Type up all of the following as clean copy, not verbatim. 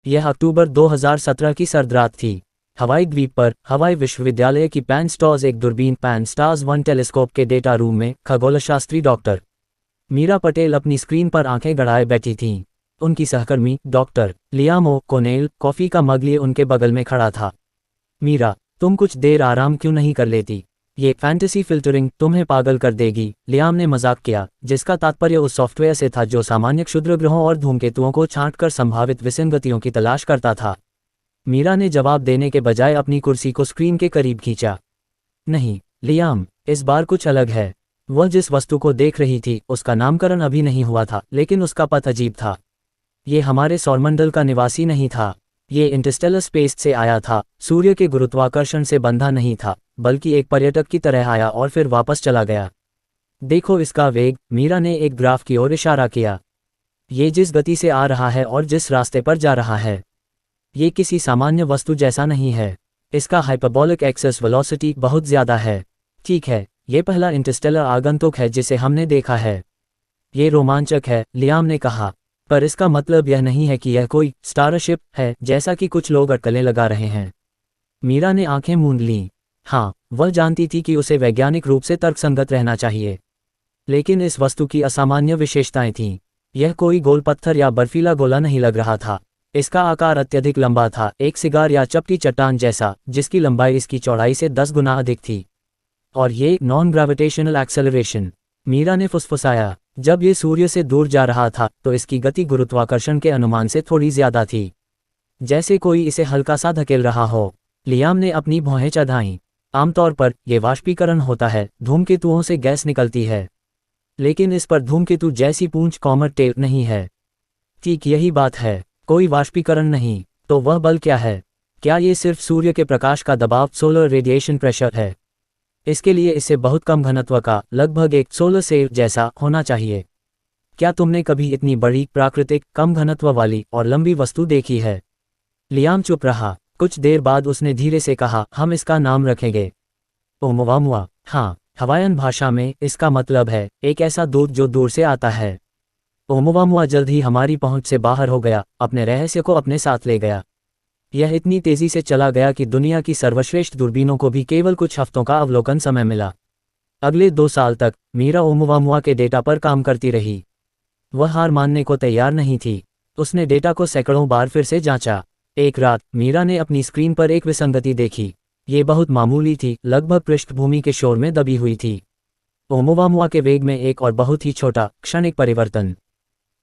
यह अक्टूबर 2017 की सर्द रात थी। हवाई द्वीप पर हवाई विश्वविद्यालय की पैन-स्टार्स एक दूरबीन पैन-स्टार्स-1 टेलीस्कोप के डेटा रूम में खगोलशास्त्री डॉक्टर मीरा पटेल अपनी स्क्रीन पर आंखें गड़ाए बैठी थीं। उनकी सहकर्मी डॉक्टर लियाम ओ'कॉनेल कॉफ़ी का मग लिए उनके बगल में खड़ा था। मीरा, तुम कुछ देर आराम क्यों नहीं कर लेती? ये फैंटेसी फिल्टरिंग तुम्हें पागल कर देगी, लियाम ने मजाक किया, जिसका तात्पर्य उस सॉफ्टवेयर से था जो सामान्य क्षुद्रग्रहों और धूमकेतुओं को छांटकर संभावित विसंगतियों की तलाश करता था। मीरा ने जवाब देने के बजाय अपनी कुर्सी को स्क्रीन के करीब खींचा। नहीं, लियाम, इस बार कुछ अलग है। वह जिस वस्तु को देख रही थी उसका नामकरण अभी नहीं हुआ था, लेकिन उसका पथ अजीब था। ये हमारे सौरमंडल का निवासी नहीं था। ये इंटरस्टेलर स्पेस से आया था, सूर्य के गुरुत्वाकर्षण से बंधा नहीं था, बल्कि एक पर्यटक की तरह आया और फिर वापस चला गया। देखो इसका वेग, मीरा ने एक ग्राफ की ओर इशारा किया। ये जिस गति से आ रहा है और जिस रास्ते पर जा रहा है, ये किसी सामान्य वस्तु जैसा नहीं है। इसका हाइपरबोलिक एक्सेस वेलोसिटी बहुत ज़्यादा है। ठीक है, ये पहला इंटरस्टेलर आगंतुक है जिसे हमने देखा है। ये रोमांचक है, लियाम ने कहा, पर इसका मतलब यह नहीं है कि यह कोई स्टारशिप है जैसा कि कुछ लोग अटकलें लगा रहे हैं। मीरा ने आंखें मूंद लीं। हाँ, वह जानती थी कि उसे वैज्ञानिक रूप से तर्कसंगत रहना चाहिए, लेकिन इस वस्तु की असामान्य विशेषताएं थीं। यह कोई गोल पत्थर या बर्फीला गोला नहीं लग रहा था। इसका आकार अत्यधिक लंबा था, एक सिगार या चपटी चट्टान जैसा, जिसकी लंबाई इसकी चौड़ाई से 10 गुना अधिक थी। और ये नॉन ग्रेविटेशनल एक्सेलरेशन, मीरा ने फुसफुसाया। जब ये सूर्य से दूर जा रहा था तो इसकी गति गुरुत्वाकर्षण के अनुमान से थोड़ी ज्यादा थी, जैसे कोई इसे हल्का सा धकेल रहा हो। लियाम ने अपनी भौहें चढ़ाईं। आमतौर पर यह वाष्पीकरण होता है, धूमकेतुओं से गैस निकलती है, लेकिन इस पर धूमकेतु जैसी पूंछ कॉमेट टेल नहीं है। ठीक यही बात है, कोई वाष्पीकरण नहीं। तो वह बल क्या है? क्या ये सिर्फ सूर्य के प्रकाश का दबाव, सोलर रेडिएशन प्रेशर है? इसके लिए इसे बहुत कम घनत्व का, लगभग एक सोलर सेल जैसा होना चाहिए। क्या तुमने कभी इतनी बड़ी, प्राकृतिक, कम घनत्व वाली और लंबी वस्तु देखी है? लियाम चुप रहा। कुछ देर बाद उसने धीरे से कहा, हम इसका नाम रखेंगे ओमुवामुआ। हाँ, हवाईयन भाषा में इसका मतलब है एक ऐसा दूत जो दूर से आता है। ओमुवामुआ जल्द ही हमारी पहुंच से बाहर हो गया, अपने रहस्य को अपने साथ ले गया। यह इतनी तेजी से चला गया कि दुनिया की सर्वश्रेष्ठ दूरबीनों को भी केवल कुछ हफ्तों का अवलोकन समय मिला। अगले 2 साल तक मीरा ओमुवामुआ के डेटा पर काम करती रही। वह हार मानने को तैयार नहीं थी। उसने डेटा को सैकड़ों बार फिर से जांचा। एक रात मीरा ने अपनी स्क्रीन पर एक विसंगति देखी। ये बहुत मामूली थी, लगभग पृष्ठभूमि के शोर में दबी हुई थी। ओमुवामुआ के वेग में एक और बहुत ही छोटा, क्षणिक परिवर्तन।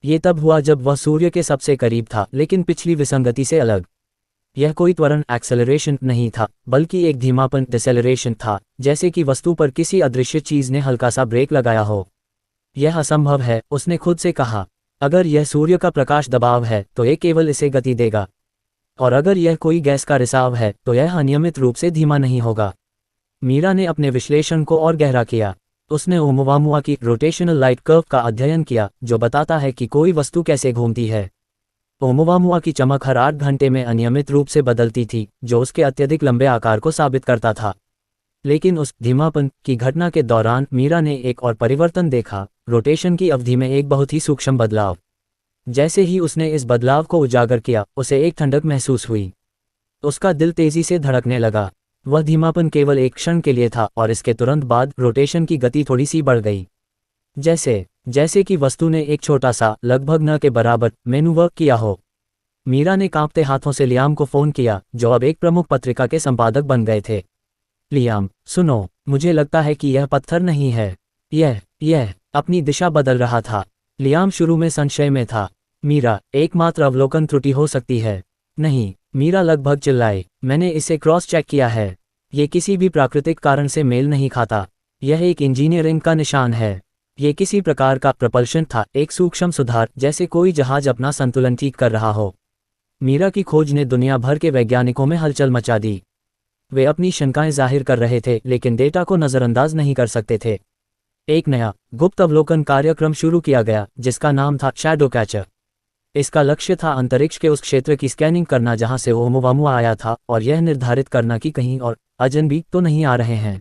ये तब हुआ जब वह सूर्य के सबसे करीब था, लेकिन पिछली विसंगति से अलग। यह कोई त्वरण एक्सेलरेशन नहीं था, बल्कि एक धीमापन डिसेलरेशन था, जैसे कि वस्तु पर किसी अदृश्य चीज ने हल्का सा ब्रेक लगाया हो। यह असंभव है, उसने खुद से कहा। अगर यह सूर्य का प्रकाश दबाव है तो यह केवल इसे गति देगा, और अगर यह कोई गैस का रिसाव है तो यह अनियमित रूप से धीमा नहीं होगा। मीरा ने अपने विश्लेषण को और गहरा किया। उसने ओमुवामुआ की रोटेशनल लाइट कर्व का अध्ययन किया, जो बताता है कि कोई वस्तु कैसे घूमती है। ओमुवामुआ की चमक हर 8 घंटे में अनियमित रूप से बदलती थी, जो उसके अत्यधिक लंबे आकार को साबित करता था। लेकिन उस धीमापन की घटना के दौरान मीरा ने एक और परिवर्तन देखा, रोटेशन की अवधि में एक बहुत ही सूक्ष्म बदलाव। जैसे ही उसने इस बदलाव को उजागर किया, उसे एक ठंडक महसूस हुई। उसका दिल तेजी से धड़कने लगा। वह धीमापन केवल एक क्षण के लिए था और इसके तुरंत बाद रोटेशन की गति थोड़ी सी बढ़ गई, जैसे कि वस्तु ने एक छोटा सा, लगभग न के बराबर मैनूवर किया हो। मीरा ने कांपते हाथों से लियाम को फोन किया, जो अब एक प्रमुख पत्रिका के संपादक बन गए थे। लियाम, सुनो, मुझे लगता है कि यह पत्थर नहीं है। यह अपनी दिशा बदल रहा था। लियाम शुरू में संशय में था। मीरा, एकमात्र अवलोकन त्रुटि हो सकती है। नहीं, मीरा लगभग चिल्लाई, मैंने इसे क्रॉस चेक किया है। ये किसी भी प्राकृतिक कारण से मेल नहीं खाता। यह एक इंजीनियरिंग का निशान है। ये किसी प्रकार का प्रपल्शन था, एक सूक्ष्म सुधार, जैसे कोई जहाज अपना संतुलन ठीक कर रहा हो। मीरा की खोज ने दुनिया भर के वैज्ञानिकों में हलचल मचा दी। वे अपनी शंकाएं जाहिर कर रहे थे, लेकिन डेटा को नज़रअंदाज नहीं कर सकते थे। एक नया गुप्त अवलोकन कार्यक्रम शुरू किया गया, जिसका नाम था शैडो कैचर। इसका लक्ष्य था अंतरिक्ष के उस क्षेत्र की स्कैनिंग करना जहां से ओमुवामुआ आया था, और यह निर्धारित करना कि कहीं और अजनबी तो नहीं आ रहे हैं।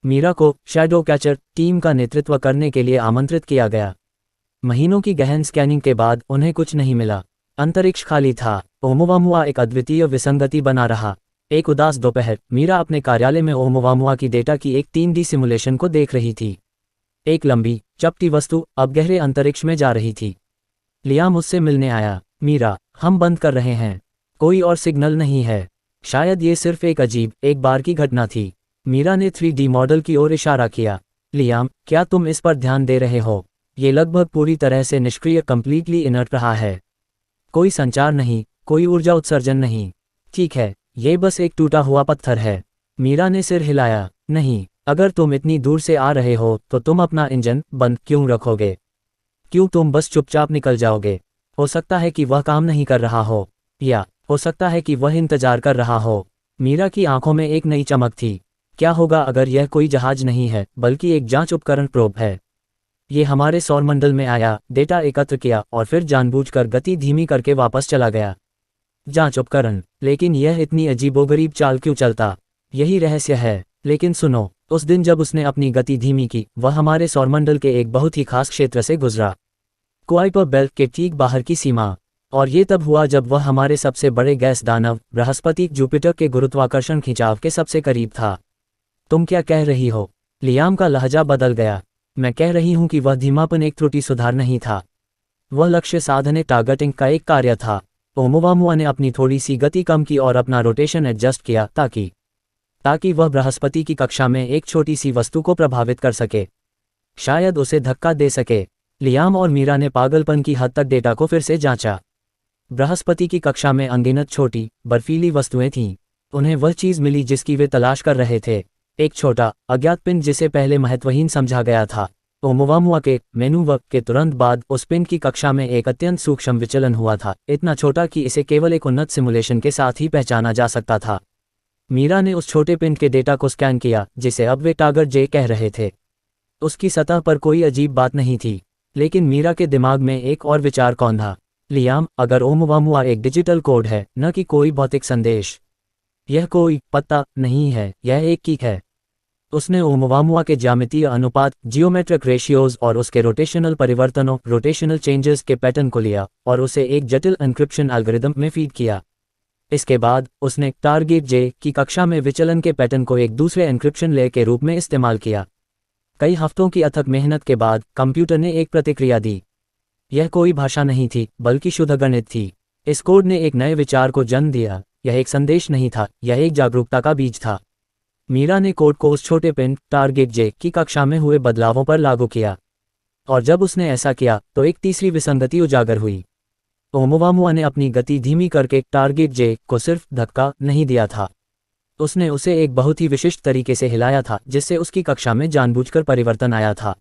मीरा को शैडो कैचर टीम का नेतृत्व करने के लिए आमंत्रित किया गया। महीनों की गहन स्कैनिंग के बाद उन्हें कुछ नहीं मिला। अंतरिक्ष खाली था। ओमुवामुआ एक अद्वितीय विसंगति बना रहा। एक उदास दोपहर मीरा अपने कार्यालय में ओमुवामुआ की डेटा की एक 3D सिमुलेशन को देख रही थी। एक लंबी चपटी वस्तु अब गहरे अंतरिक्ष में जा रही थी। लियाम उससे मिलने आया। मीरा, हम बंद कर रहे हैं। कोई और सिग्नल नहीं है। शायद ये सिर्फ एक अजीब एक बार की घटना थी। मीरा ने 3D मॉडल की ओर इशारा किया। लियाम, क्या तुम इस पर ध्यान दे रहे हो? ये लगभग पूरी तरह से निष्क्रिय, कंप्लीटली इनर्ट रहा है। कोई संचार नहीं, कोई ऊर्जा उत्सर्जन नहीं। ठीक है, ये बस एक टूटा हुआ पत्थर है। मीरा ने सिर हिलाया। नहीं, अगर तुम इतनी दूर से आ रहे हो तो तुम अपना इंजन बंद क्यों रखोगे? क्यों तुम बस चुपचाप निकल जाओगे? हो सकता है कि वह काम नहीं कर रहा हो, या हो सकता है कि वह इंतजार कर रहा हो। मीरा की आंखों में एक नई चमक थी। क्या होगा अगर यह कोई जहाज नहीं है बल्कि एक जांच उपकरण प्रोब है? ये हमारे सौरमंडल में आया, डेटा एकत्र किया और फिर जानबूझकर गति धीमी करके वापस चला गया। जांच उपकरण, लेकिन यह इतनी अजीबोगरीब चाल क्यों चलता? यही रहस्य है। लेकिन सुनो, उस दिन जब उसने अपनी गति धीमी की, वह हमारे सौरमंडल के एक बहुत ही खास क्षेत्र से गुजरा, कुआइपर बेल्ट के ठीक बाहर की सीमा। और ये तब हुआ जब वह हमारे सबसे बड़े गैस दानव बृहस्पति जुपिटर के गुरुत्वाकर्षण खिंचाव के सबसे करीब था। तुम क्या कह रही हो? लियाम का लहजा बदल गया। मैं कह रही हूं कि वह धीमापन एक त्रुटि सुधार नहीं था। वह लक्ष्य साधने टारगेटिंग का एक कार्य था। ओमुवामुआ ने अपनी थोड़ी सी गति कम की और अपना रोटेशन एडजस्ट किया ताकि वह बृहस्पति की कक्षा में एक छोटी सी वस्तु को प्रभावित कर सके, शायद उसे धक्का दे सके। लियाम और मीरा ने पागलपन की हद तक डेटा को फिर से जांचा। बृहस्पति की कक्षा में अनगिनत छोटी बर्फीली वस्तुएं थीं। उन्हें वह चीज मिली जिसकी वे तलाश कर रहे थे, एक छोटा अज्ञात पिंड जिसे पहले महत्वहीन समझा गया था। ओमुवामुआ के मेनूवर्क के तुरंत बाद उस पिंड की कक्षा में एक अत्यंत सूक्ष्म विचलन हुआ था, इतना छोटा कि इसे केवल एक उन्नत सिमुलेशन के साथ ही पहचाना जा सकता था। मीरा ने उस छोटे पिंड के डेटा को स्कैन किया जिसे अब वे टागर जे कह रहे थे। उसकी सतह पर कोई अजीब बात नहीं थी, लेकिन मीरा के दिमाग में एक और विचार कौंधा। लियाम, अगर ओमुवामुआ एक डिजिटल कोड है, न कि कोई भौतिक संदेश, यह कोई पत्ता नहीं है, यह एक कीक है। उसने ओमुवामुआ के ज्यामितीय अनुपात, जियोमेट्रिक रेशियोज और उसके रोटेशनल परिवर्तनों, रोटेशनल चेंजेस के पैटर्न को लिया और उसे एक जटिल एन्क्रिप्शन एल्गोरिदम में फीड किया। इसके बाद उसने टारगेट जे की कक्षा में विचलन के पैटर्न को एक दूसरे एन्क्रिप्शन लेयर के रूप में इस्तेमाल किया। कई हफ्तों की अथक मेहनत के बाद कंप्यूटर ने एक प्रतिक्रिया दी। यह कोई भाषा नहीं थी बल्कि शुद्ध गणित थी। इस कोड ने एक नए विचार को जन्म दिया। यह एक संदेश नहीं था, यह एक जागरूकता का बीज था। मीरा ने कोड को उस छोटे पिन टारगेट जे की कक्षा में हुए बदलावों पर लागू किया, और जब उसने ऐसा किया तो एक तीसरी विसंगति उजागर हुई। ओमुवामुआ ने अपनी गति धीमी करके टारगेट जे को सिर्फ धक्का नहीं दिया था, उसने उसे एक बहुत ही विशिष्ट तरीके से हिलाया था जिससे उसकी कक्षा में जानबूझकर परिवर्तन आया था।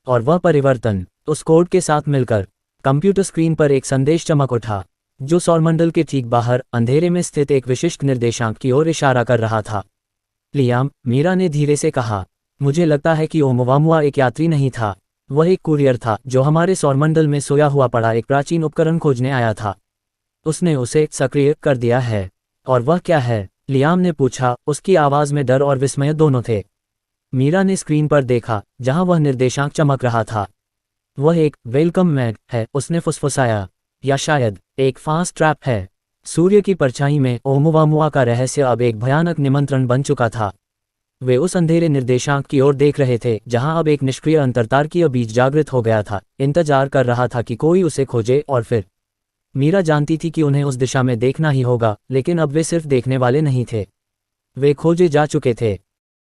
और वह परिवर्तन उस कोड के साथ मिलकर कंप्यूटर स्क्रीन पर एक संदेश चमक उठा, जो सौरमंडल के ठीक बाहर अंधेरे में स्थित एक विशिष्ट निर्देशांक की ओर इशारा कर रहा था। लियाम, मीरा ने धीरे से कहा, मुझे लगता है कि ओमुवामुआ एक यात्री नहीं था, वह एक कुरियर था जो हमारे सौरमंडल में सोया हुआ पड़ा एक प्राचीन उपकरण खोजने आया था। उसने उसे सक्रिय कर दिया है। और वह क्या है? लियाम ने पूछा, उसकी आवाज में डर और विस्मय दोनों थे। मीरा ने स्क्रीन पर देखा जहां वह निर्देशांक चमक रहा था। वह एक वेलकम मैट है, उसने फुसफुसाया, या शायद एक फास्ट ट्रैप है। सूर्य की परछाई में ओमुवामुआ का रहस्य अब एक भयानक निमंत्रण बन चुका था। वे उस अंधेरे निर्देशांक की ओर देख रहे थे जहां अब एक निष्क्रिय अंतर्तार्कीय बीज जागृत हो गया था, इंतजार कर रहा था कि कोई उसे खोजे। और फिर मीरा जानती थी कि उन्हें उस दिशा में देखना ही होगा, लेकिन अब वे सिर्फ देखने वाले नहीं थे, वे खोजे जा चुके थे।